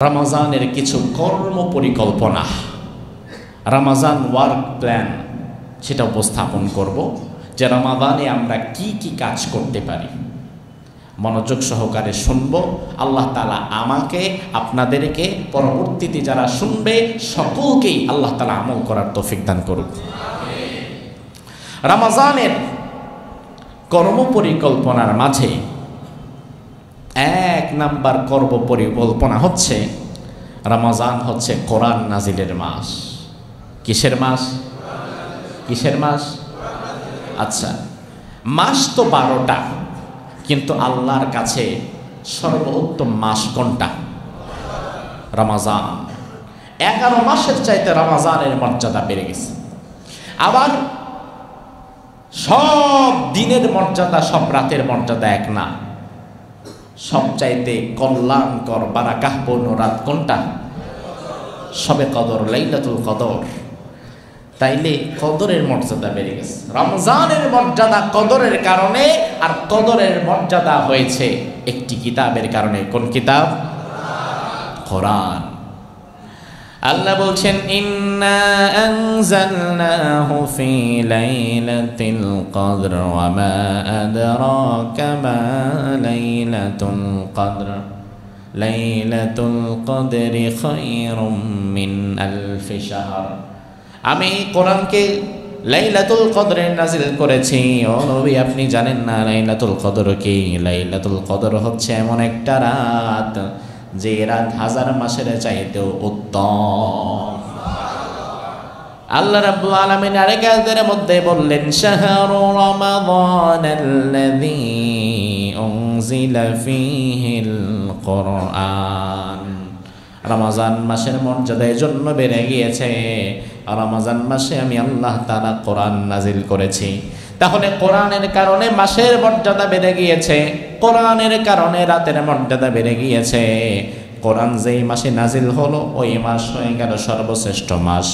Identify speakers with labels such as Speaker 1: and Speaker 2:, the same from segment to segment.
Speaker 1: রমজানের কিছু কর্ম পরিকল্পনা, রমজান ওয়ার্ক প্ল্যান সেটা উপস্থাপন করব যে রমাদানে আমরা কি কি কাজ করতে পারি। মনোযোগ সহকারে শুনব। আল্লাহ তাআলা আমাকে, আপনাদেরকে, পরবর্তীতে যারা শুনবে সকলকেই আল্লাহ তাআলা আমল করার তৌফিক দান করুক। রমজানের কর্ম পরিকল্পনার মাঝে এক নাম্বার কর্ম পরিকল্পনা হচ্ছে রমজান হচ্ছে কোরআন নাজিলের মাস। কিসের মাস? কিসের মাস? আচ্ছা, মাস তো 12টা, কিন্তু আল্লাহর কাছে সর্বোত্তম মাস কোনটা? রমজান। 11 মাসের চাইতে রমজানের মর্যাদা বেড়ে গেছে। আবার সব দিনের মর্যাদা, সব রাতের মর্যাদা এক না। সবচাইতে কল্যাণকর বারাকাহপূর্ণ রাত কোনটা? শবে কদর, লাইলাতুল কদর। তাইলে কদরের মর্যাদা বেড়ে গেছে। রমজানের মর্যাদা কদরের কারণে, আর কদরের মর্যাদা হয়েছে একটি কিতাবের কারণে। কোন কিতাব? কোরআন। আল্লাহ বলছেন, ইন্না আনজালনাহু ফি লাইলাতিল কদর ওয়া মা আদরাকা মা লাইলাতুল কদর লাইলাতুল কদরি খায়রুম মিন আলফি শাহর। আমি কোরআনকে লাইলাতুল কদরে নাজিল করেছি। ও নবী, আপনি জানেন না লাইলাতুল কদর কি? লাইলাতুল কদর হচ্ছে এমন একটা রাত যে রাত 1000 মাসের চাইতেও উত্তম। আল্লাহ রাব্বুল আলামিন আরেক আয়াতের মধ্যে বললেন, শাহরু রমাদানাল্লাযী উনজিলা ফীহিল কুরআন। রমজান মাসের মর্যাদা এজন্য বেড়ে গিয়েছে, রমজান মাসে আমি আল্লাহ তাআলা কোরআন নাজিল করেছি। তাহলে কোরআনের কারণে মাসের মর্যাদা বেড়ে গিয়েছে, কোরআনের কারণে রাতের মর্যাদা বেড়ে গিয়েছে। কোরআন যেই মাসে নাজিল হলো ওই মাস হয়ে গেল সর্বশ্রেষ্ঠ মাস।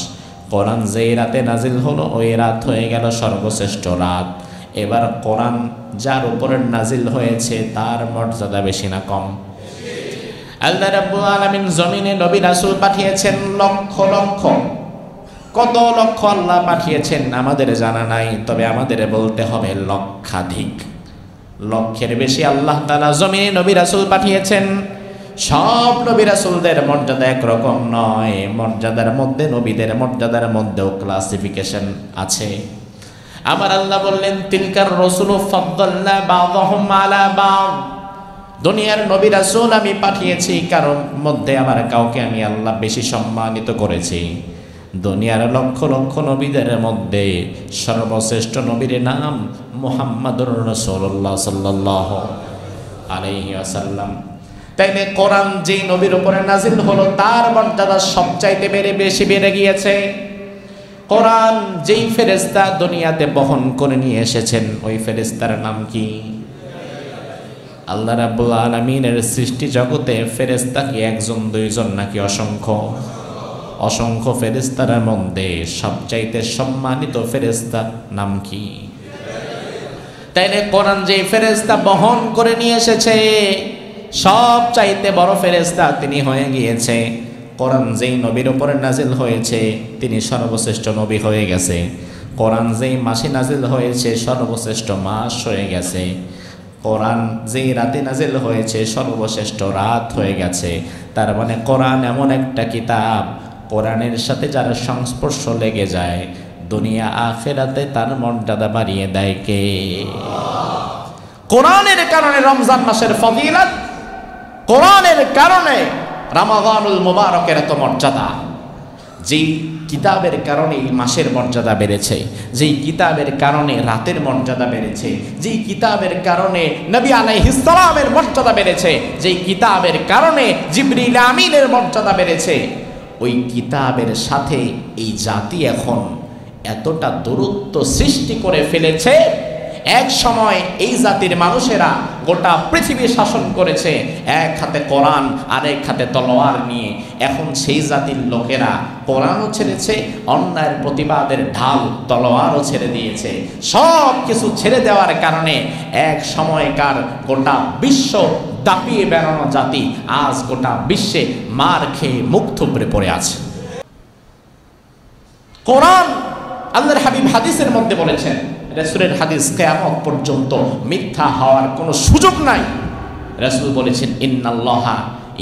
Speaker 1: কোরআন যেই রাতে নাজিল হলো ওই রাত হয়ে গেল সর্বশ্রেষ্ঠ রাত। এবার কোরআন যার উপরে নাজিল হয়েছে তার মর্যাদা বেশি না কম? আল্লাহ রাব্বুল আলামিন জমিনে নবী রাসূল পাঠিয়েছেন লক্ষ লক্ষ। কত লক্ষ আল্লাহ পাঠিয়েছেন আমাদের জানা নাই, তবে আমাদের বলতে হবে লক্ষাধিক। লক্ষের বেশি আল্লাহ তাআলা জমিনে নবী রাসূল পাঠিয়েছেন। সব নবী রাসূলদের মর্যাদা একরকম নয়। মর্যাদার মধ্যে, নবীদের মর্যাদার মধ্যেও ক্লাসিফিকেশন আছে। আমার আল্লাহ বললেন, তিলকার রাসূলু ফাদ্দালনা বাযহুম আলা বায। দুনিয়ার নবী রাসূল আমি পাঠিয়েছি, কারণ মধ্যে আমার কাউকে আমি আল্লাহ বেশি সম্মানিত করেছি। দুনিয়ার লক্ষ লক্ষ নবীদের মধ্যে সর্বশ্রেষ্ঠ নবীর নাম মুহাম্মাদুর রাসূলুল্লাহ সাল্লাল্লাহু আলাইহি ওয়াসাল্লাম। তাইলে কোরআন যেই নবীর উপরে নাজিল হলো তার মর্যাদা সবচাইতে বেশি বেড়ে গিয়েছে। কোরআন যেই ফেরেশতা দুনিয়াতে বহন করে নিয়ে এসেছেন ওই ফেরেশতার নাম কি? আল্লাহ রাব্বুল আলামিনের সৃষ্টি জগতে ফেরেশতা কি একজন, দুইজন, নাকি অসংখ্য? অসংখ্য ফেরেশতার মধ্যে সবচাইতে সম্মানিত ফেরেশতা নাম কি? তাইলে কোরআন যে ফেরেশতা বহন করে নিয়ে এসেছে সবচাইতে বড় ফেরেশতা তিনি হয়ে গিয়েছে। কোরআন যেই নবীর উপরে নাজিল হয়েছে তিনি সর্বশ্রেষ্ঠ নবী হয়ে গেছে। কোরআন যেই মাসে নাজিল হয়েছে সর্বশ্রেষ্ঠ মাস হয়ে গেছে। কোরআন যেই রাতে নাজিল হয়েছে সর্বশ্রেষ্ঠ রাত হয়ে গেছে। তার মানে কোরআন এমন একটা কিতাব, কোরআনের সাথে যার সংস্পর্শ লেগে যায় দুনিয়া আখিরাতে তার মর্যাদা বাড়িয়ে দেয় কে? কোরআনের কারণে রমজান মাসের ফজিলত, কোরআনের কারণে রমাদানুল মুবারকের এত মর্যাদা। যেই কিতাবের কারণে এই মাসের মর্যাদা বেড়েছে, যেই কিতাবের কারণে রাতের মর্যাদা বেড়েছে, যেই কিতাবের কারণে নবী আলাইহিস সালামের মর্যাদা বেড়েছে, যেই কিতাবের কারণে জিবরিল আমিনের মর্যাদা বেড়েছে, ওই কিতাবের সাথে এই জাতি এখন এতটা দূরত্ব সৃষ্টি করে ফেলেছে। এক সময় এই জাতির মানুষেরা গোটা পৃথিবী শাসন করেছে এক হাতে কোরআন আর এক হাতে তলোয়ার নিয়ে। এখন সেই জাতির লোকেরা কোরআনও ছেড়েছে, অন্যায়ের প্রতিবাদের ঢাল তলোয়ারও ছেড়ে দিয়েছে। সব কিছু ছেড়ে দেওয়ার কারণে এক সময়কার গোটা বিশ্ব দাপিয়ে বেড়ানো জাতি আজ গোটা বিশ্বে মার খেয়ে মুখ থুবড়ে পড়ে আছে। কোরআন আল্লাহর হাবিব হাদিসের মধ্যে বলেছেন, রাসূলের হাদিস কিয়ামত পর্যন্ত মিথ্যা হওয়ার কোনো সুযোগ নাই। রাসূল বলেছেন, ইন্নাল্লাহা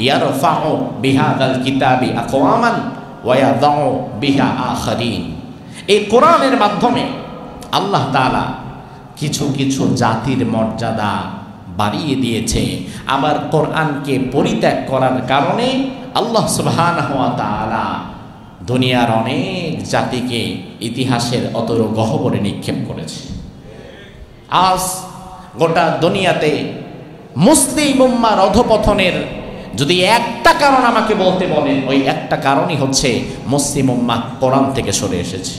Speaker 1: ইয়ারফাউ বিহাদাল কিতাবি আকওয়ামান ওয়া ইয়াদাউ বিহা আখারিন। এই কোরআনের মাধ্যমে আল্লাহ তাআলা কিছু কিছু জাতির মর্যাদা বাড়িয়ে দিয়েছে, আবার কোরআনকে পরিত্যাগ করার কারণে আল্লাহ সুবহানাহু ওয়া তাআলা দুনিয়ার অনেক জাতিকে ইতিহাসের অতর গহ্বরে নিক্ষেপ করেছে। আজ গোটা দুনিয়াতে মুসলিম উম্মাহর অধঃপতনের যদি একটা কারণ আমাকে বলতে বলেন, ওই একটা কারণই হচ্ছে মুসলিম উম্মাহ কোরআন থেকে সরে এসেছে।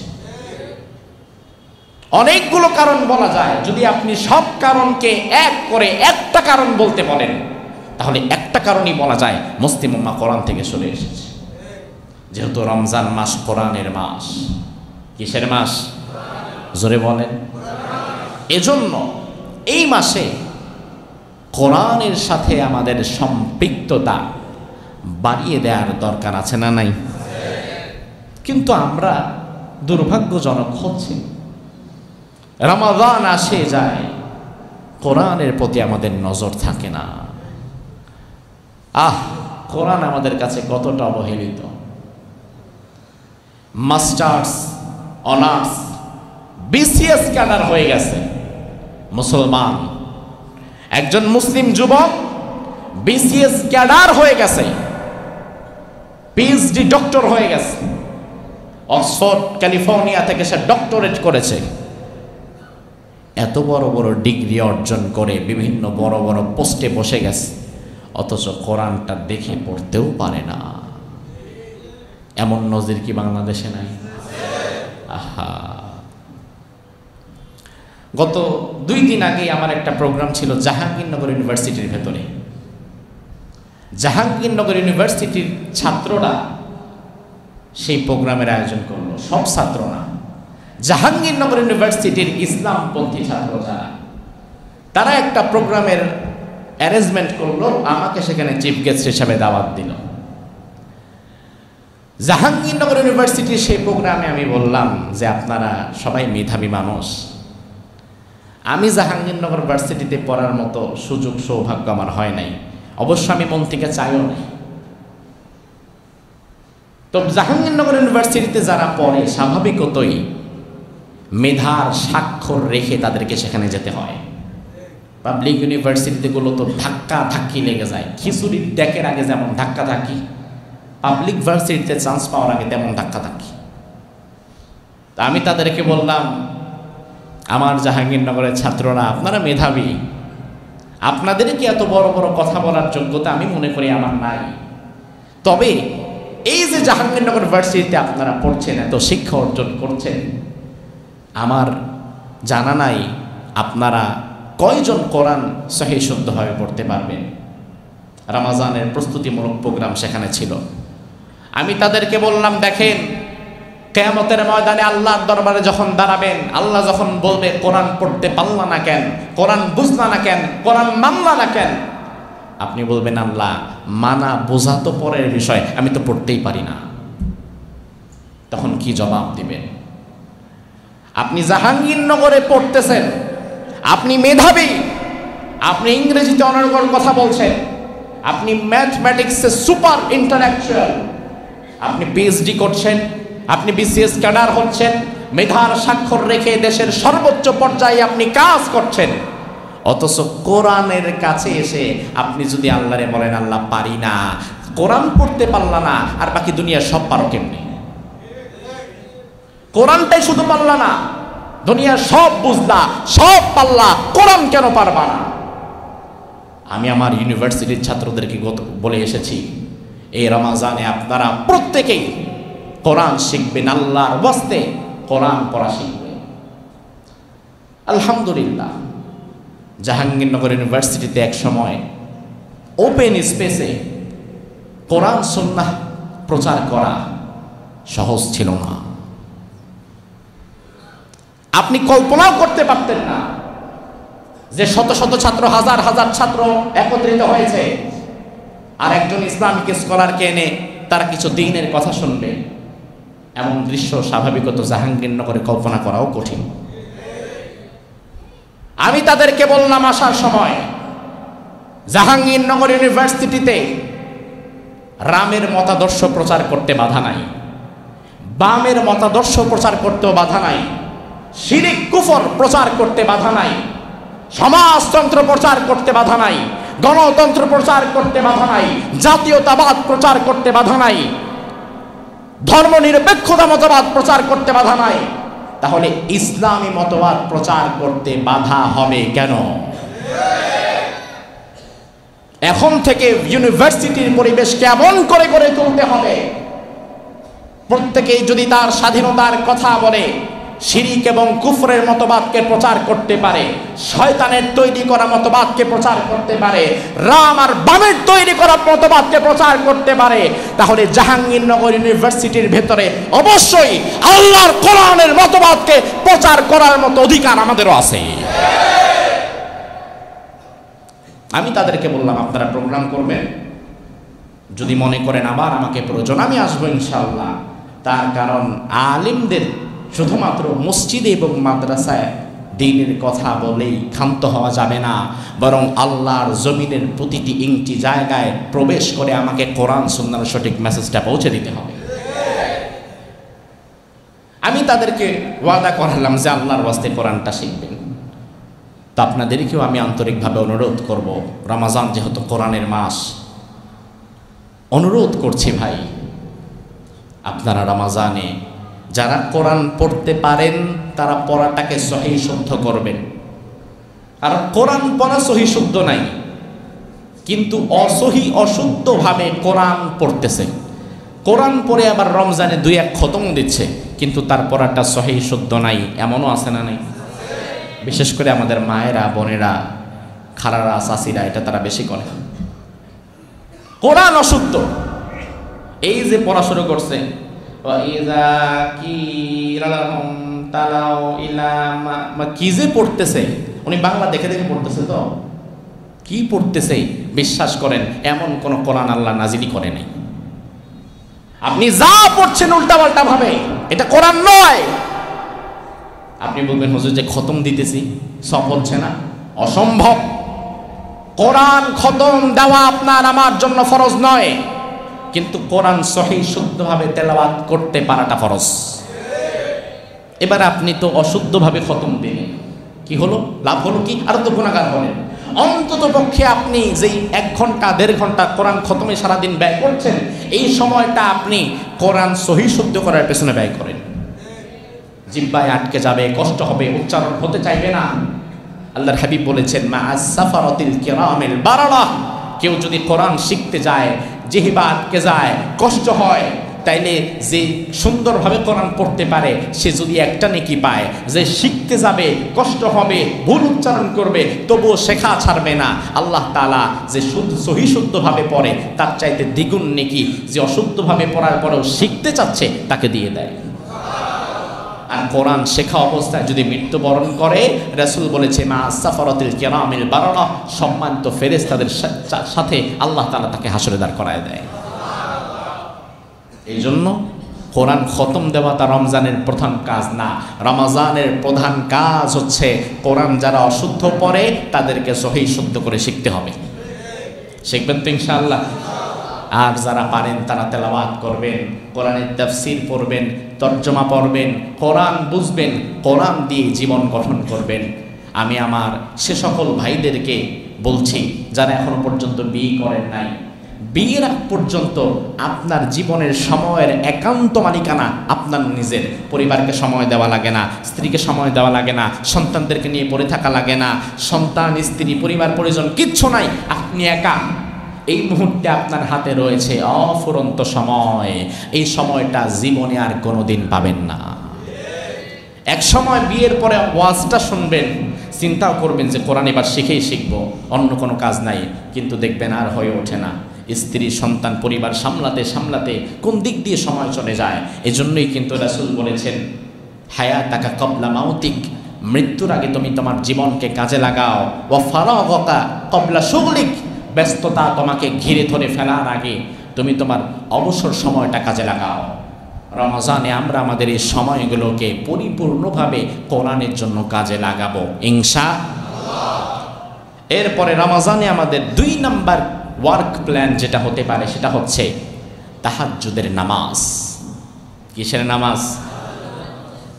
Speaker 1: অনেকগুলো কারণ বলা যায়, যদি আপনি সব কারণকে এক করে একটা কারণ বলতে বলেন, তাহলে একটা কারণই বলা যায় মুসলিম উম্মাহ কোরআন থেকে সরে এসেছে। যেহেতু রমজান মাস কোরআনের মাস। কিসের মাস? জোরে বলেন। এজন্য এই মাসে কোরআনের সাথে আমাদের সম্পৃক্ততা বাড়িয়ে দেওয়ার দরকার আছে না নাই? কিন্তু আমরা দুর্ভাগ্যজনক হচ্ছে, রমাদান আসে যায়, কোরআনের প্রতি আমাদের নজর থাকে না। কোরআন আমাদের কাছে কতটা অবহেলিত। মাস্টার্স, অনার্স, বিসিএস ক্যাডার হয়ে গেছে মুসলমান। একজন মুসলিম যুবক বিসিএস ক্যাডার হয়ে গেছে, পিএইচডি ডক্টর হয়ে গেছে, অক্সফোর্ড ক্যালিফোর্নিয়া থেকে সে ডক্টরেট করেছে। এত বড় বড় ডিগ্রি অর্জন করে বিভিন্ন বড় বড় পোস্টে বসে গেছে, অথচ কোরআনটা দেখে পড়তেও পারে না। এমন নজির কি বাংলাদেশে নাই? গত 2 দিন আগে আমার একটা প্রোগ্রাম ছিল জাহাঙ্গীরনগর ইউনিভার্সিটির ভেতরে। জাহাঙ্গীরনগর ইউনিভার্সিটির ছাত্ররা সেই প্রোগ্রামের আয়োজন করলো। সব ছাত্র না, জাহাঙ্গীরনগর ইউনিভার্সিটির ইসলামপন্থী ছাত্র যারা, তারা একটা প্রোগ্রামের অ্যারেঞ্জমেন্ট করলো, আমাকে সেখানে চিফ গেস্ট হিসাবে দাওয়াত দিল। জাহাঙ্গীরনগর ইউনিভার্সিটির সেই প্রোগ্রামে আমি বললাম যে আপনারা সবাই মেধাবী মানুষ, আমি জাহাঙ্গীরনগর ইউনিভার্সিটিতে পড়ার মতো সুযোগ সৌভাগ্য আমার হয় নাই, অবশ্য আমি মন থেকে চাইও নাই। তো জাহাঙ্গীরনগর ইউনিভার্সিটিতে যারা পড়ে স্বাভাবিকতই মেধার স্বাক্ষর রেখে তাদেরকে সেখানে যেতে হয়। পাবলিক ইউনিভার্সিটিগুলো তো ধাক্কা ধাক্কি লেগে যায়, খিচুড়ির ডেকের আগে যেমন ধাক্কা ধাক্কি, পাবলিক ভার্সিটিতে চান্স পাওয়ার আগে তেমন ধাক্কা ধাক্কি। তা আমি তাদেরকে বললাম, আমার জাহাঙ্গীরনগরের ছাত্ররা আপনারা মেধাবী, আপনাদের কি এত বড় বড় কথা বলার যোগ্যতা আমি মনে করি আমার নাই। তবে এই যে জাহাঙ্গীরনগর ভার্সিটিতে আপনারা পড়ছেন, এত শিক্ষা অর্জন করছেন, আমার জানা নাই আপনারা কয়জন কোরআন সহিহ শুদ্ধভাবে পড়তে পারবেন। রমাজানের প্রস্তুতিমূলক প্রোগ্রাম সেখানে ছিল। আমি তাদেরকে বললাম, দেখেন কিয়ামতের ময়দানে আল্লাহর দরবারে যখন দাঁড়াবেন, আল্লাহ যখন বলবে কোরআন পড়তে পারলা না কেন, কোরআন বুঝলা না কেন, কোরআন মানলা না কেন, আপনি বলবেন আল্লাহ মানা বোঝা তো পরের বিষয়, আমি তো পড়তেই পারি না। তখন কি জবাব দিবেন? আপনি জাহাঙ্গীরনগরে পড়তেছেন, আপনি মেধাবী, আপনি ইংরেজিতে অনর্গল কথা বলছেন, আপনি ম্যাথমেটিক্সে সুপার ইন্টালেকচুয়াল, আপনি পিএইচডি করছেন, আপনি বিসিএস ক্যাডার হচ্ছেন, মেধার স্বাক্ষর রেখে দেশের সর্বোচ্চ পর্যায়ে আপনি কাজ করছেন, অথচ কোরআনের কাছে এসে আপনি যদি আল্লাহরে বলেন আল্লাহ পারি না, কোরআন পড়তে পারলা না, আর বাকি দুনিয়া সব পারো কেমনি? কোরআনটাই শুধু পারলা না, দুনিয়া সব বুঝলা, সব পারলা, কোরআন কেন পারবা না? আমি আমার ইউনিভার্সিটির ছাত্রদেরকে বলে এসেছি, এই রমাজানে আপনারা প্রত্যেকেই কোরআন শিখবেন, আল্লাহর ওয়াস্তে কোরআন পড়া শিখবেন। আলহামদুলিল্লাহ, জাহাঙ্গীরনগর ইউনিভার্সিটিতে এক সময় ওপেন স্পেসে কোরআন সুন্নাহ প্রচার করা সহজ ছিল না। আপনি কল্পনাও করতে পারতেন না যে শত শত ছাত্র, হাজার হাজার ছাত্র একত্রিত হয়েছে, আর একজন ইসলামিক স্কলারকে এনে তারা কিছু দ্বীনের কথা শুনবে, এমন দৃশ্য স্বাভাবিকত জাহাঙ্গীরনগরে কল্পনা করাও কঠিন। আমি তাদেরকে বললাম আসার সময়, জাহাঙ্গীরনগর ইউনিভার্সিটিতে রামের মতাদর্শ প্রচার করতে বাধা নাই, বামের মতাদর্শ প্রচার করতেও বাধা নাই, শিরিক কুফর প্রচার করতে বাধা নাই, সমাজতন্ত্র প্রচার করতে বাধা নাই, গণতন্ত্র প্রচার করতে বাধা নাই, জাতীয়তাবাদ প্রচার করতে বাধা নাই, ধর্মনিরপেক্ষতা মতবাদ প্রচার করতে বাধা নাই। তাহলে ইসলামী মতবাদ প্রচার করতে বাধা হবে কেন? এখন থেকে ইউনিভার্সিটির পরিবেশ কেমন করে গড়ে তুলতে হবে, প্রত্যেকেই যদি তার স্বাধীনতার কথা বলে, শিরিক এবং কুফরের মতবাদকে প্রচার করতে পারে, শয়তানের তৈরি করা মতবাদকে প্রচার করতে পারে, রাম আর বামের তৈরি করা মতবাদকে প্রচার করতে পারে, তাহলে জাহাঙ্গীরনগর ইউনিভার্সিটির ভেতরে অবশ্যই আল্লাহর কোরআনের মতবাদকে প্রচার করার মতো অধিকার আমাদেরও আছে। আমি তাদেরকে বললাম, আপনারা প্রোগ্রাম করবেন, যদি মনে করেন আবার আমাকে প্রয়োজন, আমি আসবো ইনশাআল্লাহ। তার কারণ আলিমদের শুধুমাত্র মসজিদে এবং মাদ্রাসায় দ্বীনের কথা বলেই ক্ষান্ত হওয়া যাবে না, বরং আল্লাহর জমিনের প্রতিটি ইঞ্চি জায়গায় প্রবেশ করে আমাকে কোরআন সুন্নাহর সঠিক মেসেজটা পৌঁছে দিতে হবে। আমি তাদেরকে ওয়াদা করালাম যে আল্লাহর ওয়াস্তে কোরআনটা শিখবেন। তো আপনাদেরকেও আমি আন্তরিকভাবে অনুরোধ করব, রমাজান যেহেতু কোরআনের মাস, অনুরোধ করছি ভাই, আপনারা রমাজানে যারা কোরআন পড়তে পারেন তারা পড়াটাকে সহি শুদ্ধ করবেন। আর কোরআন পড়া সহি শুদ্ধ নাই, কিন্তু অসহি অশুদ্ধভাবে কোরআন পড়তেছে, কোরআন পড়ে আবার রমজানে 2-1 খতম দিচ্ছে, কিন্তু তার পড়াটা সহি শুদ্ধ নাই, এমনও আছে না নাই? বিশেষ করে আমাদের মায়েরা, বোনেরা, খালারা, চাচিরা, এটা তারা বেশি করে। কোরআন অশুদ্ধ, এই যে পড়া শুরু করছে, কি যে পড়তেছে, উনি বাংলা দেখে দেখে পড়তেছে, তো কি পড়তেছে বিশ্বাস করেন এমন কোন কোরআন আল্লাহ নাজিলি করে নাই। আপনি যা পড়ছেন উল্টাপাল্টা ভাবে, এটা কোরআন নয়। আপনি বলবেন হুজুর যে খতম দিতেছি সব হচ্ছে না, অসম্ভব। কোরআন খতম দেওয়া আপনার আমার জন্য ফরজ নয়, কিন্তু কোরআন সহি শুদ্ধভাবে তেলাওয়াত করতে পারাটা ফরজ। এবার আপনি তো অশুদ্ধভাবে খতম দিলেন, কি হলো? লাভ হলো কি? আর তো গুনাহগার হলেন। অন্তত পক্ষে আপনি যেই 1 ঘন্টা 1.5 ঘন্টা কোরআন খতমে সারাদিন ব্যয় করছেন, এই সময়টা আপনি কোরআন সহি শুদ্ধ করার পেছনে ব্যয় করেন। জিহ্বায় আটকে যাবে, কষ্ট হবে, উচ্চারণ হতে চাইবে না। আল্লাহর হাবিব বলেছেন, মা আস-সাফারাতিল কিরামিল বারারা, কেউ যদি কোরআন শিখতে যায়, জিহ্বা আটকে যায়, কষ্ট হয়, তাইলে যে সুন্দরভাবে কোরআন পড়তে পারে সে যদি একটা নেকি পায়, যে শিখতে যাবে, কষ্ট হবে, ভুল উচ্চারণ করবে, তবুও শেখা ছাড়বে না, আল্লাহ তাআলা যে সহি শুদ্ধভাবে পড়ে তার চাইতে দ্বিগুণ নেকি যে অশুদ্ধভাবে পড়ার পরেও শিখতে চাচ্ছে তাকে দিয়ে দেয়। আর কোরআন শেখা অবস্থায় যদি মৃত্যুবরণ করে, রাসূল বলেছে, মা সাফারাতিল কিরামিল বারারা, সম্মানিত ফেরেশতাদের সাথে আল্লাহ তাআলা তাকে হাসরে দাঁড় করায় দেয়। এই জন্য কোরআন খতম দেওয়া তা রমজানের প্রধান কাজ না। রমজানের প্রধান কাজ হচ্ছে কোরআন যারা অশুদ্ধ পড়ে তাদেরকে সহি শুদ্ধ করে শিখতে হবে। শিখবেন তো ইনশাআল্লাহ? আর যারা পারেন তারা তেলাওয়াত করবেন, কোরআনের তাফসীর পড়বেন, তরজমা পড়বেন, কোরআন বুঝবেন, কোরআন দিয়ে জীবন গঠন করবেন। আমি আমার সে সকল ভাইদেরকে বলছি যারা এখনো পর্যন্ত বিয়ে করেন নাই, বিয়ের আগ পর্যন্ত আপনার জীবনের সময়ের একান্ত মালিকানা আপনার নিজের। পরিবারকে সময় দেওয়া লাগে না, স্ত্রীকে সময় দেওয়া লাগে না, সন্তানদেরকে নিয়ে পড়ে থাকা লাগে না, সন্তান, স্ত্রী, পরিবার পরিজন কিচ্ছু নাই, আপনি একা। এই মুহূর্তে আপনার হাতে রয়েছে অফুরন্ত সময়, এই সময়টা জীবনে আর কোনোদিন পাবেন না। এক সময় বিয়ের পরে ওয়াজটা শুনবেন, চিন্তাও করবেন যে কোরআন এবার শিখেই শিখবো, অন্য কোনো কাজ নাই, কিন্তু দেখবেন আর হয়ে ওঠে না। স্ত্রী, সন্তান, পরিবার সামলাতে সামলাতে কোন দিক দিয়ে সময় চলে যায়। এজন্যই কিন্তু রাসূল বলেছেন, হায়াতাকা ক্বাবলা মাউতিক, মৃত্যুর আগে তুমি তোমার জীবনকে কাজে লাগাও। ওয়া ফারাগকা ক্বাবলা শুগলিক, ব্যস্ততা তোমাকে ঘিরে ধরে ফেলার আগে তুমি তোমার অবসর সময়টা কাজে লাগাও। রমজানে আমরা আমাদের এই সময়গুলোকে পরিপূর্ণভাবে কোরআনের জন্য কাজে লাগাবো ইনশাআল্লাহ। এরপরে রমজানে আমাদের 2 নাম্বার ওয়ার্ক প্ল্যান যেটা হতে পারে সেটা হচ্ছে তাহাজ্জুদের নামাজ। কিসের নামাজ?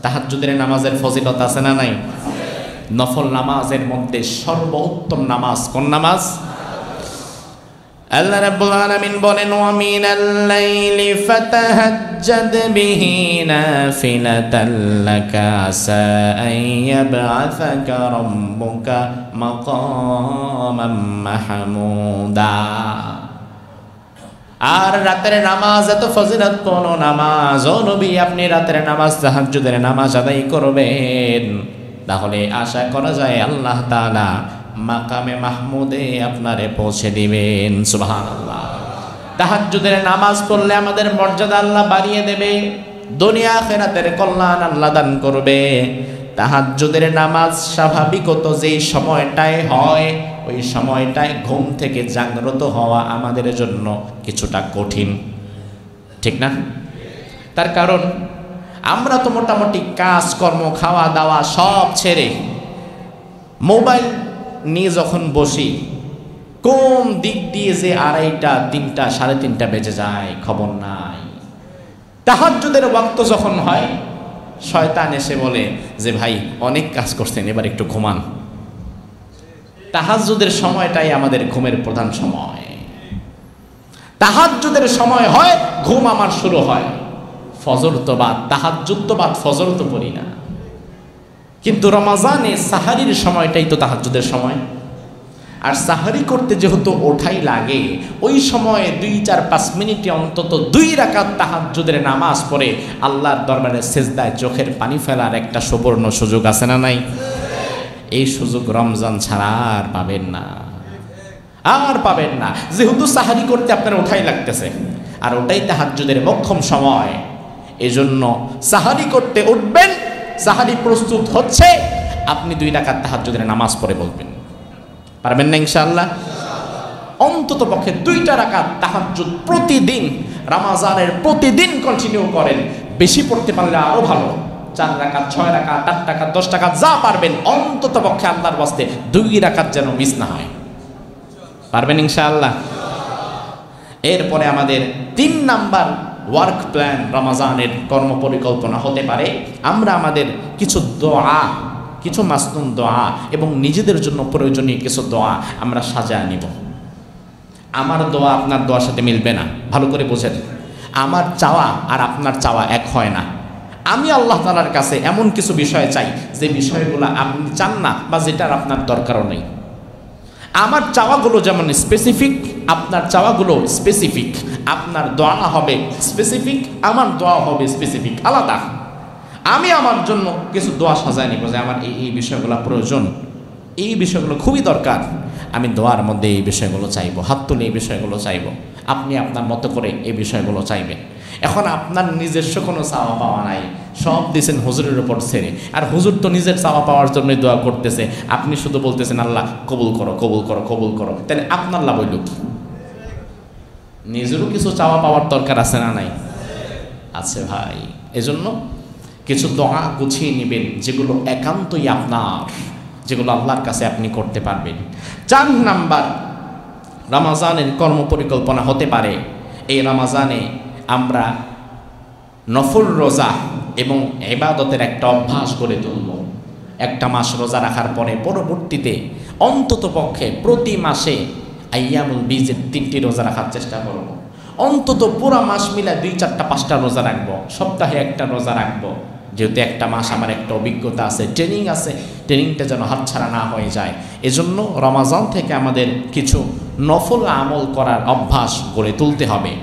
Speaker 1: তাহাজ্জুদের নামাজের ফজিলত আছে না নাই? নফল নামাজের মধ্যে সর্বোত্তম নামাজ কোন নামাজ? আল্লাহ রাব্বুল আলামিন বলেন, ওয়া মিনাল লাইলি ফাতাহাজ্জাদ বিহি নাফিলাতাল লাকা আসা আন ইয়াবআসাকা রাব্বুকা মাকামান মাহমুদা। আর রাতের নামাজ এত ফজিলতপূর্ণ নামাজ, ও নবী আপনি রাতের নামাজ তাহাজ্জুদের নামাজ আদায় করবেন, তাহলে আশা করা যায় আল্লাহ তাআলা মাকামে মাহমুদে আপনারে পৌঁছে দিবেন। সুবহানাল্লাহ। তাহাজ্জুদের নামাজ পড়লে আমাদের মর্যাদা আল্লাহ বাড়িয়ে দেবে, দুনিয়া আখিরাতের কল্যাণ আল্লাহ দান করবে। তাহাজ্জুদের নামাজ স্বাভাবিকত যেই সময়টায় হয় ওই সময়টায় ঘুম থেকে জাগ্রত হওয়া আমাদের জন্য কিছুটা কঠিন, ঠিক না? তার কারণ আমরা তো মোটামুটি কাজকর্ম খাওয়া দাওয়া সব ছেড়ে মোবাইল নিয়ে যখন বসি, কোন দিক দিয়ে যে 2:30, 3টা, 3:30 বেজে যায় খবর নাই। তাহাজ্জুদের ওয়াক্ত যখন হয় শয়তান এসে বলে যে ভাই অনেক কাজ করছেন, এবার একটু ঘুমান। তাহাজ্জুদের সময়টাই আমাদের ঘুমের প্রধান সময়। তাহাজ্জুদের সময় হয় ঘুম আমার শুরু হয়। ফজর তো বাদ, তাহাজ্জুদ তো বাদ, ফজর তো পড়ি না। কিন্তু রমজানে সাহারির সময়টাই তো তাহাজ্জুদের সময়। আর সাহারি করতে যেহেতু ওঠাই লাগে, ওই সময়ে 2-4-5 মিনিটে অন্তত 2 রাকাত তাহাজ্জুদের নামাজ পড়ে আল্লাহর দরবারে সেজদায় চোখের পানি ফেলার একটা সুবর্ণ সুযোগ আছে না নাই? এই সুযোগ রমজান ছাড়া আর পাবেন না, আর পাবেন না। যেহেতু সাহারি করতে আপনার ওঠাই লাগতেছে, আর ওটাই তাহাজ্জুদের মোক্ষম সময়। এজন্য সাহারি করতে উঠবেন, সাহারি প্রস্তুত হচ্ছে, আপনি 2 রাকাত তাহাজ্জুদের নামাজ পড়ে বলবেন, পারবেন না ইনশাআল্লাহ? অন্তত পক্ষে 2টা রাকাত তাহাজ্জুদ প্রতিদিন, রমজানের প্রতিদিন কন্টিনিউ করেন। বেশি পড়তে পারলে আরো ভালো, 4 রাকাত, 6 রাকাত, 8 রাকাত, 10 রাকাত যা পারবেন, অন্তত পক্ষে আল্লাহর ওয়াস্তে 2 রাকাত যেন মিস না হয়। পারবেন ইনশাআল্লাহ? এরপরে আমাদের 3 নাম্বার ওয়ার্ক প্ল্যান রমজানের কর্ম পরিকল্পনা হতে পারে আমরা আমাদের কিছু দোয়া, কিছু মাসনুন দোয়া এবং নিজেদের জন্য প্রয়োজনীয় কিছু দোয়া আমরা সাজায় নিব। আমার দোয়া আপনার দোয়ার সাথে মিলবে না, ভালো করে বোঝেন। আমার চাওয়া আর আপনার চাওয়া এক হয় না। আমি আল্লাহ তাআলার কাছে এমন কিছু বিষয় চাই যে বিষয়গুলো আপনি চান না বা যেটার আপনার দরকারও নেই। আমার চাওয়াগুলো যেমন স্পেসিফিক, আপনার চাওয়াগুলো স্পেসিফিক। আপনার দোয়া হবে স্পেসিফিক, আমার দোয়া হবে স্পেসিফিক, আলাদা। আমি আমার জন্য কিছু দোয়া সাজায় নিব যে আমার এই বিষয়গুলো প্রয়োজন, এই বিষয়গুলো খুবই দরকার। আমি দোয়ার মধ্যে এই বিষয়গুলো চাইবো, হাত তুলে এই বিষয়গুলো চাইবো। আপনি আপনার মতো করে এই বিষয়গুলো চাইবেন। এখন আপনার নিজস্ব কোনো চাওয়া পাওয়া নাই, সব দিয়েছেন হুজুরের উপর ছেড়ে। আর হুজুর তো নিজের চাওয়া পাওয়ার জন্যই দোয়া করতেছে, আপনি শুধু বলতেছেন আল্লাহ কবুল করো, কবুল করো, কবুল করো। তাহলে আপনার লাভ হইল কি? নিজেরও কিছু চাওয়া পাওয়ার দরকার আছে না নাই? আছে ভাই। এজন্য কিছু দোয়া গুছিয়ে নেবেন যেগুলো একান্তই আপনার, যেগুলো আল্লাহর কাছে আপনি করতে পারবেন। 4 নাম্বার রমজানের কর্ম পরিকল্পনা হতে পারে এই রমজানে আমরা নফল রোজা এবং ইবাদতের একটা অভ্যাস করে তুলব। একটা মাস রোজা রাখার পরে পরবর্তীতে অন্তত পক্ষে প্রতি মাসে আইয়ামুল বীজের 3টি রোজা রাখার চেষ্টা করব। অন্তত পুরো মাস মিলে 2, 4, 5টা রোজা রাখবো, সপ্তাহে একটা রোজা রাখবো। যেহেতু একটা মাস আমার একটা অভিজ্ঞতা আছে, ট্রেনিং আছে, ট্রেনিংটা যেন হাতছাড়া না হয়ে যায়। এজন্য রমজান থেকে আমাদের কিছু নফল আমল করার অভ্যাস গড়ে তুলতে হবে।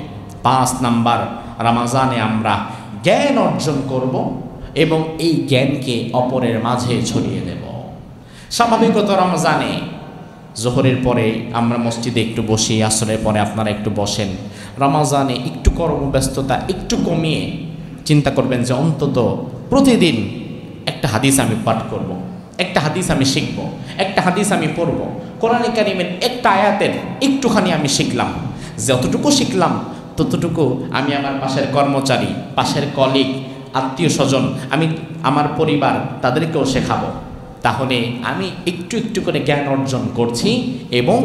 Speaker 1: 5 নাম্বার, রমজানে আমরা জ্ঞান অর্জন করব এবং এই জ্ঞানকে অপরের মাঝে ছড়িয়ে দেব। স্বাভাবিকত রমজানে জোহরের পরে আমরা মসজিদে একটু বসি, আসরের পরে আপনারা একটু বসেন। রমজানে একটু কর্মব্যস্ততা একটু কমিয়ে চিন্তা করবেন যে অন্তত প্রতিদিন একটা হাদিস আমি পাঠ করব। একটা হাদিস আমি শিখব, একটা হাদিস আমি পড়ব, কোরআনে কারিমের একটা আয়াতের একটুখানি আমি শিখলাম, যতটুকু শিখলাম ততটুকু আমি আমার পাশের কর্মচারী, পাশের কলিগ, আত্মীয় স্বজন, আমি আমার পরিবার তাদেরকেও শেখাবো। তাহলে আমি একটু একটু করে জ্ঞান অর্জন করছি এবং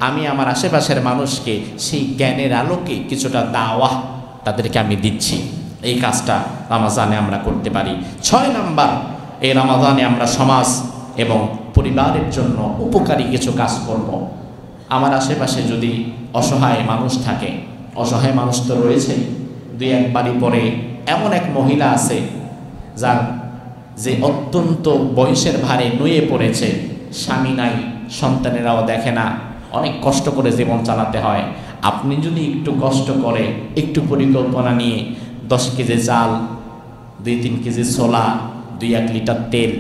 Speaker 1: আমি আমার আশেপাশের মানুষকে সেই জ্ঞানের আলোকে কিছুটা দাওয়াহ তাদেরকে আমি দিচ্ছি। এই কাজটা রমাজানে আমরা করতে পারি। 6 নাম্বার, এই রমাজানে আমরা সমাজ এবং পরিবারের জন্য উপকারী কিছু কাজ করব। আমার আশেপাশে যদি অসহায় মানুষ থাকে, অসহায় মানুষ তো রয়েছেই, 2-1 বাড়ি পরে এমন এক মহিলা আছে যার যে অত্যন্ত বয়সের ভারে নুয়ে পড়েছে, স্বামী নাই, সন্তানেরাও দেখে না, অনেক কষ্ট করে জীবন চালাতে হয়। আপনি যদি একটু কষ্ট করে, একটু পরিকল্পনা নিয়ে 10 কেজি চাল, 2-3 কেজি ছোলা, 2-1 লিটার তেল,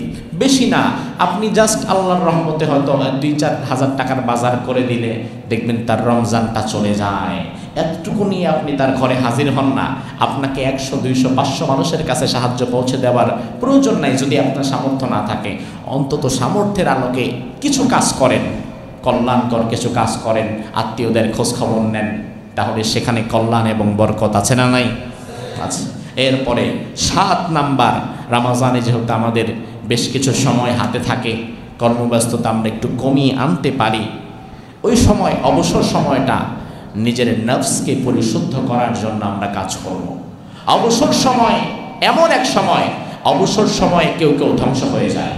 Speaker 1: বেশি না, আপনি জাস্ট আল্লাহর রহমতে হয়তো 2-4 হাজার টাকার বাজার করে দিলে দেখবেন তার রমজানটা চলে যায়। এতটুকু নিয়ে আপনি তার ঘরে হাজির হন না, আপনাকে 100, 200, 500 মানুষের কাছে সাহায্য পৌঁছে দেওয়ার প্রয়োজন নাই। যদি আপনার সামর্থ্য না থাকে, অন্তত সামর্থ্যের আলোকে কিছু কাজ করেন, কল্যাণকর কিছু কাজ করেন, আত্মীয়দের খোঁজ খবর নেন, তাহলে সেখানে কল্যাণ এবং বরকত আছে না নাই? আছে। এরপরে 7 নাম্বার, রমজানে যেহেতু আমাদের বেশ কিছু সময় হাতে থাকে, কর্মব্যস্ততা আমরা একটু কমিয়ে আনতে পারি, ওই সময় অবসর সময়টা নিজের নফসকে পরিশুদ্ধ করার জন্য আমরা কাজ করব। অবসর সময় এমন এক সময়, অবসর সময়ে কেউ কেউ ধ্বংস হয়ে যায়,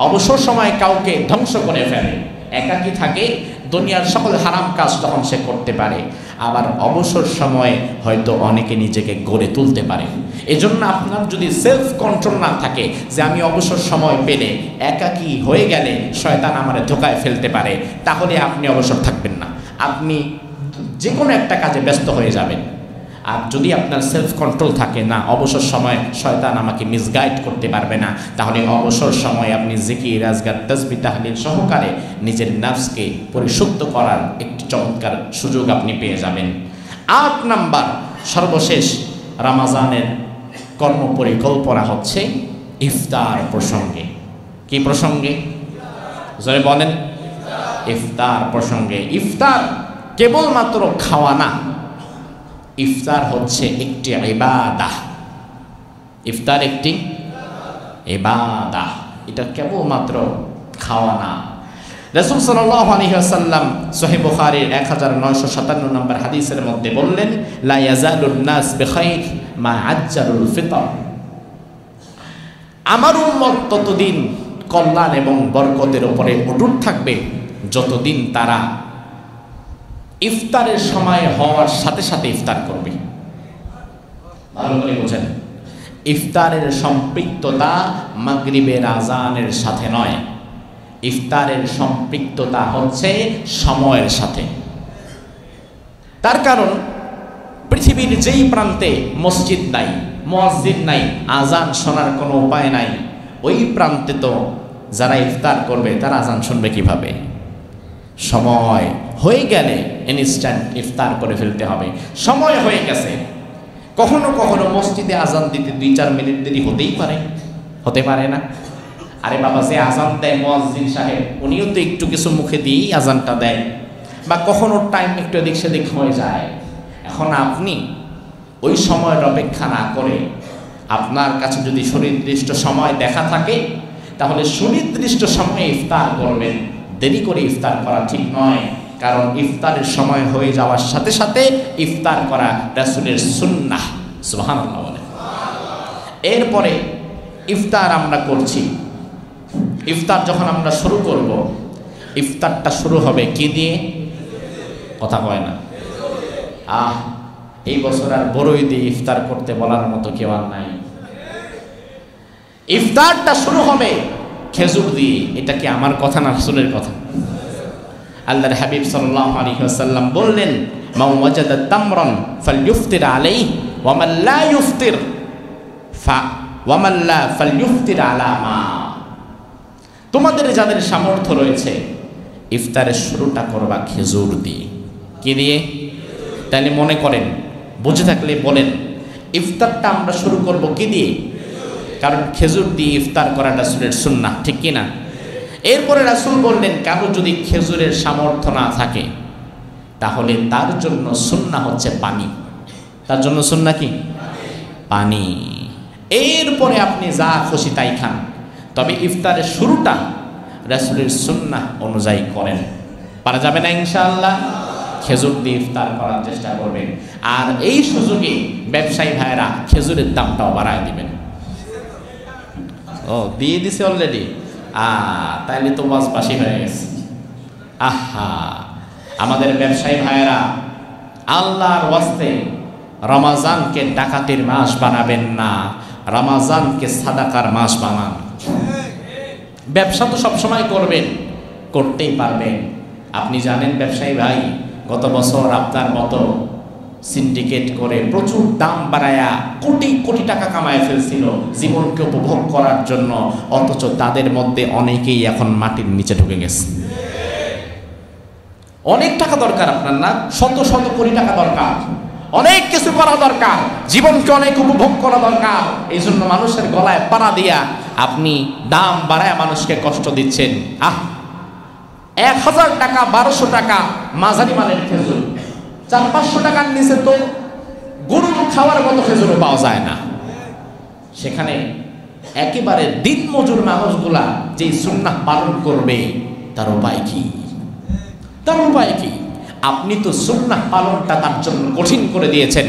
Speaker 1: অবসর সময় কাউকে ধ্বংস করে ফেলে, একাকী থাকে, দুনিয়ার সকল হারাম কাজ তখন সে করতে পারে। আবার অবসর সময়ে হয়তো অনেকে নিজেকে গড়ে তুলতে পারে। এজন্য আপনার যদি সেলফ কন্ট্রোল না থাকে যে আমি অবসর সময় পেলে, একাকী হয়ে গেলে শয়তান আমারে ধোকায় ফেলতে পারে, তাহলে আপনি অবসর থাকবেন না, আপনি যে কোনো একটা কাজে ব্যস্ত হয়ে যাবেন। আর যদি আপনার সেলফ কন্ট্রোল থাকে না, অবসর সময় শয়তান আমাকে মিসগাইড করতে পারবে না, তাহলে অবসর সময় আপনি জিকির, আজকার, তাসবিহ, তাহলিল সহকারে নিজের নফসকে পরিশুদ্ধ করার একটি চমৎকার সুযোগ আপনি পেয়ে যাবেন। 8 নাম্বার, সর্বশেষ রমজানের কর্ম পরিকল্পনা হচ্ছে ইফতার প্রসঙ্গে। কি প্রসঙ্গে? জোরে বলেন। ইফতার প্রসঙ্গে। ইফতার কেবলমাত্র খাওয়া না, ইফতার হচ্ছে একটি ইবাদত। ইফতার একটি ইবাদত, এটা কেবলমাত্র খাওয়া না। রাসূল সাল্লাল্লাহু আলাইহি ওয়াসাল্লাম সহিহ বুখারীর 1957 নম্বর হাদিসের মধ্যে বললেন, লা ইয়াজালুন নাস বিখাইর মা আজ্জালুল ফিতর। আমার উম্মত ততদিন কল্যাণ এবং বরকতের উপরে অটুট থাকবে যতদিন তারা ইফতারের সময় হওয়ার সাথে সাথে ইফতার করবে। ভালো করে বোঝেন, ইফতারের সম্পৃক্ততা মাগরিবের আজানের সাথে নয়, ইফতারের সম্পৃক্ততা হচ্ছে সময়ের সাথে। তার কারণ পৃথিবীর যেই প্রান্তে মসজিদ নাই, মুয়াজ্জিন নাই, আজান শোনার কোনো উপায় নাই, ওই প্রান্তে তো যারা ইফতার করবে তারা আজান শুনবে কিভাবে? সময় হয়ে গেলে ইনস্ট্যান্ট ইফতার করে ফেলতে হবে। সময় হয়ে গেছে, কখনো কখনো মসজিদে আজান দিতে 2-4 মিনিট দেরি হতেই পারে, হতে পারে না? আরে বাবা, যে আজান দেয় মুয়াজ্জিন সাহেব, উনিও তো একটু কিছু মুখে দিয়েই আজানটা দেয়, বা কখনো টাইম একটু এদিক সেদিক হয়ে যায়। এখন আপনি ওই সময়ের অপেক্ষা না করে, আপনার কাছে যদি সুনির্দিষ্ট সময় দেখা থাকে, তাহলে সুনির্দিষ্ট সময়ে ইফতার করবেন। দেরি করে ইফতার করা ঠিক নয়, কারণ ইফতারের সময় হয়ে যাওয়ার সাথে সাথে ইফতার করা রাসূলের সুন্নাহ। সুবহানাল্লাহ বলে। এরপরে ইফতার আমরা করছি, ইফতার যখন আমরা শুরু করব, ইফতারটা শুরু হবে কি দিয়ে? কথা কয় না। এই বছর আর বড়ই দিয়ে ইফতার করতে বলার মতো কেউ আর নাই। ইফতারটা শুরু হবে খেজুর দিয়ে। এটা কি আমার কথা না রাসূলের কথা? আল্লাহর হাবিব সাল্লাল্লাহু আলাইহি ওয়াসাল্লাম বললেন, মান ওয়াজাদা তামরান ফালইফতির আলাইহি ওয়া মান লা ইফতির ফালইফতির আলা মা। তোমাদের যাদের সামর্থ্য রয়েছে, ইফতারের শুরুটা করবা খেজুর দিয়ে। কি দিয়ে? তাহলে মনে করেন, বুঝে থাকলে বলেন, ইফতারটা আমরা শুরু করব কি দিয়ে? কারণ খেজুর দিয়ে ইফতার করা রাসূলের সুন্নাহ, ঠিক কি না? এরপরে রাসূল বললেন, কারো যদি খেজুরের সামর্থ্য না থাকে তাহলে তার জন্য সুন্নাহ হচ্ছে পানি। তার জন্য সুন্নাহ কি? পানি। এরপরে আপনি যা খুশি তাই খান, তবে ইফতারের শুরুটা রাসূলের সুন্নাহ অনুযায়ী করেন। পারা যাবে না ইনশাআল্লাহ? খেজুর দিয়ে ইফতার করার চেষ্টা করবেন। আর এই সুযোগে ব্যবসায়ী ভাইরা খেজুরের দামটাও বাড়ায় দিবেন। ও দিয়ে দিছে অলরেডি, তাইলে তো বাসবাসী হয়ে গেছে। আহা, আমাদের ব্যবসায়ী ভাইরা আল্লাহর ওয়াস্তে রমাজানকে ডাকাতির মাস বানাবেন না, রমাজানকে সাদাকার মাস বানান। ব্যবসা তো সবসময় করবেন, করতেই পারবেন। আপনি জানেন ব্যবসায়ী ভাই, গত বছর আপনার মতো সিন্ডিকেট করে প্রচুর দাম বাড়ায়া কোটি কোটি টাকা কামায় ফেলছিল জীবনকে উপভোগ করার জন্য, অথচ তাদের মধ্যে অনেকেই এখন মাটির নিচে ঢুকে গেছে। অনেক টাকা দরকার আপনার, না শত শত কোটি টাকা দরকার, অনেক কিছু করা দরকার, জীবনকে অনেক উপভোগ করা দরকার। এই জন্য মানুষের গলায় পাড়া দিয়া আপনি দাম বাড়ায় মানুষকে কষ্ট দিচ্ছেন। 1000 টাকা 1200 টাকা মাঝারি মানের খেজুর, 400-500 টাকার নিচে তো গরু খাওয়ার মতো খেজুরও পাওয়া যায় না। সেখানে একেবারে দিন মজুর মানুষগুলা যে সুন্নাহ পালন করবে, তার উপায় কি? তার উপায় কি? আপনি তো সুন্নাহ পালনটা তার জন্য কঠিন করে দিয়েছেন।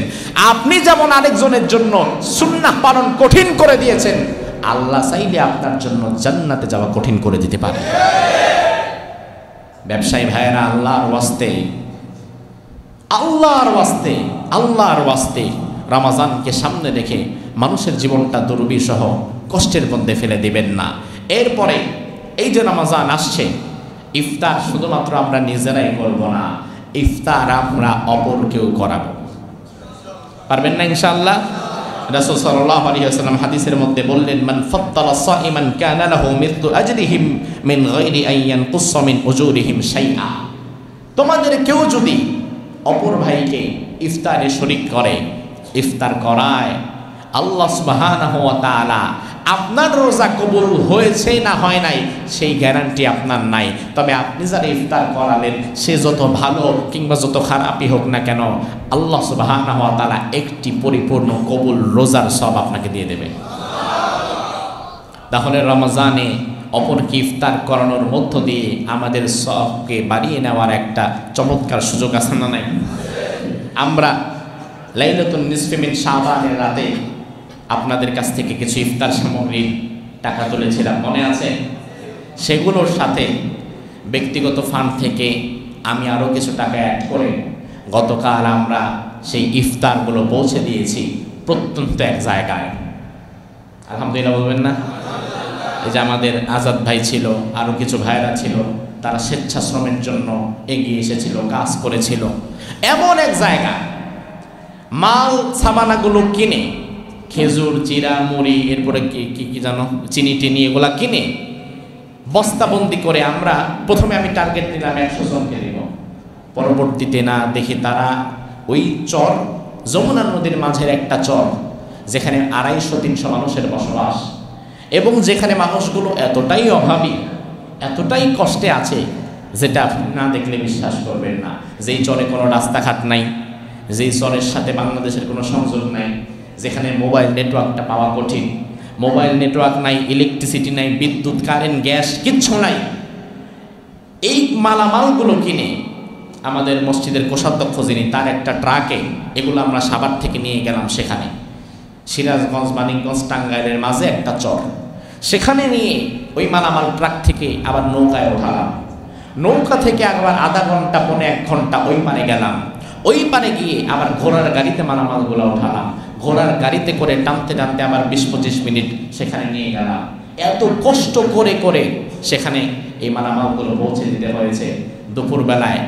Speaker 1: আপনি যেমন আরেকজনের জন্য সুন্নাহ পালন কঠিন করে দিয়েছেন, আল্লাহ চাইলে আপনার জন্য জান্নাতে যাওয়া কঠিন করে দিতে পারে। ব্যবসায়ী ভাইয়েরা, আল্লাহর ওয়াস্তে, আল্লাহর ওয়াস্তে, আল্লাহর ওয়াস্তে রমাজানকে সামনে রেখে মানুষের জীবনটা দুর্বিষহ কষ্টের মধ্যে ফেলে দিবেন না। এরপরে এই যে রমাজান আসছে, ইফতার শুধুমাত্র আমরা নিজেরাই করব না, ইফতার আমরা অপরকেও করাবো। পারবেন না ইনশাআল্লাহ? রাসূল সাল্লাল্লাহু আলাইহি ওয়াসাল্লাম হাদিসের মধ্যে বললেন, মান ফাত্তারা সাইমান কানা লাহু মিথলু আজরিহিম মিন গায়রি আন ইয়ানকুসা মিন উজুরিহিম শাইআ। তোমাদের কেউ যদি অপর ভাইকে ইফতারে শরীক করে, ইফতার করায়, আল্লাহ সুবহানাহু ওয়া তাআলা আপনার রোজা কবুল হয়েছে না হয় নাই সেই গ্যারান্টি আপনার নাই। তবে আপনি যারা ইফতার করালেন, সে যত ভালো কিংবা যত খারাপই হোক না কেন, আল্লাহ সুবহানাহু ওয়া তাআলা একটি পরিপূর্ণ কবুল রোজার সওয়াব আপনাকে দিয়ে দেবে। তাহলে রমজানে অপরকে ইফতার করানোর মধ্য দিয়ে আমাদের সওয়াবকে বাড়িয়ে নেওয়ার একটা চমৎকার সুযোগ আছে না নাই? আমরা লাইলাতুন নিসফি মিন শাবানের রাতে আপনাদের কাছ থেকে কিছু ইফতার সামগ্রীর টাকা তুলেছিলাম, মনে আছে? সেগুলোর সাথে ব্যক্তিগত ফান্ড থেকে আমি আরও কিছু টাকা অ্যাড করে গতকাল আমরা সেই ইফতারগুলো পৌঁছে দিয়েছি প্রত্যন্ত এক জায়গায়। আলহামদুলিল্লাহ বলবেন না? এই যে আমাদের আজাদ ভাই ছিল, আরও কিছু ভাইরা ছিল, তারা স্বেচ্ছাশ্রমের জন্য এগিয়ে এসেছিল, কাজ করেছিল। এমন এক জায়গা মাল সামানাগুলো কিনে, খেজুর, জিরা, মুড়ি, এরপরে কি জানো, চিনি টিনি, এগুলা কিনে বস্তাবন্দি করে আমরা প্রথমে আমি টার্গেট নিলাম 100 জনকে দিব। পরবর্তীতে না দেখি তারা ওই চর, যমুনা নদীর মাঝের একটা চর, যেখানে 250-300 মানুষের বসবাস, এবং যেখানে মানুষগুলো এতটাই অভাবী, এতটাই কষ্টে আছে, যেটা আপনি না দেখলে বিশ্বাস করবেন না। যেই চরে কোনো রাস্তাঘাট নাই, যেই চরের সাথে বাংলাদেশের কোনো সংযোগ নাই, যেখানে মোবাইল নেটওয়ার্কটা পাওয়া কঠিন, মোবাইল নেটওয়ার্ক নাই, ইলেকট্রিসিটি নাই, বিদ্যুৎ, কারেন্ট, গ্যাস কিচ্ছু নাই। এই মালামালগুলো কিনে আমাদের মসজিদের কোষাধ্যক্ষ যিনি, তার একটা ট্রাকে এগুলো আমরা সাভার থেকে নিয়ে গেলাম সেখানে, সিরাজগঞ্জ, মানিকগঞ্জ, টাঙ্গাইলের মাঝে একটা চর, সেখানে নিয়ে ওই মালামাল ট্রাক থেকে আবার নৌকায় ওঠালাম। নৌকা থেকে আবার আধা ঘন্টা 1 ঘন্টা ওই পারে গেলাম। ওই পারে গিয়ে আবার ঘোড়ার গাড়িতে মালামালগুলো উঠালাম। ঘোড়ার গাড়িতে করে টানতে টানতে আবার 20-25 মিনিট সেখানে নিয়ে গেলাম। এত কষ্ট করে করে সেখানে এই মালামালগুলো পৌঁছে দিতে হয়েছে। দুপুরবেলায়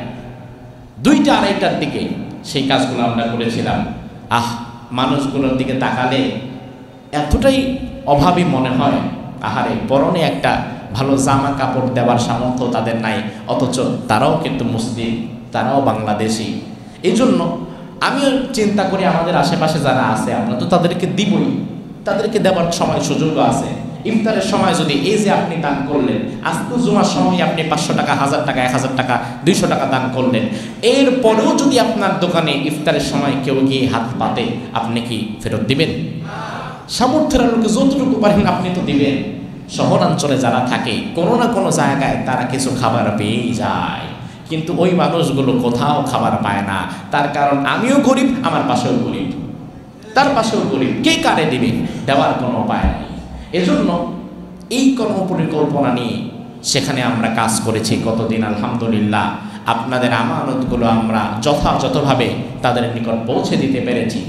Speaker 1: 2টা-2:30টার দিকে সেই কাজগুলো আমরা করেছিলাম। মানুষগুলোর দিকে তাকালে এতটাই অভাবী মনে হয়, আহারে, পরনে একটা ভালো জামা কাপড় দেওয়ার সামর্থ্য তাদের নাই, অথচ তারাও কিন্তু মুসলিম, তারাও বাংলাদেশি। এই জন্য আমিও চিন্তা করি আমাদের আশেপাশে যারা আছে আমরা তো তাদেরকে দিবই, তাদেরকে দেওয়ার সময় সুযোগও আছে। ইফতারের সময় যদি এই যে আপনি দান করলেন, আজকে জুমার সময় আপনি 500 টাকা, 1000 টাকা, 1000 টাকা, 200 টাকা দান করলেন, এরপরেও যদি আপনার দোকানে ইফতারের সময় কেউ গিয়ে হাত পাতে, আপনি কি ফেরত দিবেন? সামর্থ্যের লোকে যতটুকু পারেন আপনি তো দিবেন। শহরাঞ্চলে যারা থাকে কোনো না কোনো জায়গায় তারা কিছু খাবার পেয়েই যায়, কিন্তু ওই মানুষগুলো কোথাও খাবার পায় না। তার কারণ আমিও গরিব, আমার পাশেও গরিব, তার পাশেও গরিব, কে কারে দিবে? দেওয়ার কোনো উপায় নেই। এজন্য এই কর্মপরিকল্পনা নিয়ে সেখানে আমরা কাজ করেছি কতদিন, আলহামদুলিল্লাহ। আপনাদের আমানতগুলো আমরা যথাযথভাবে তাদের নিকট পৌঁছে দিতে পেরেছি।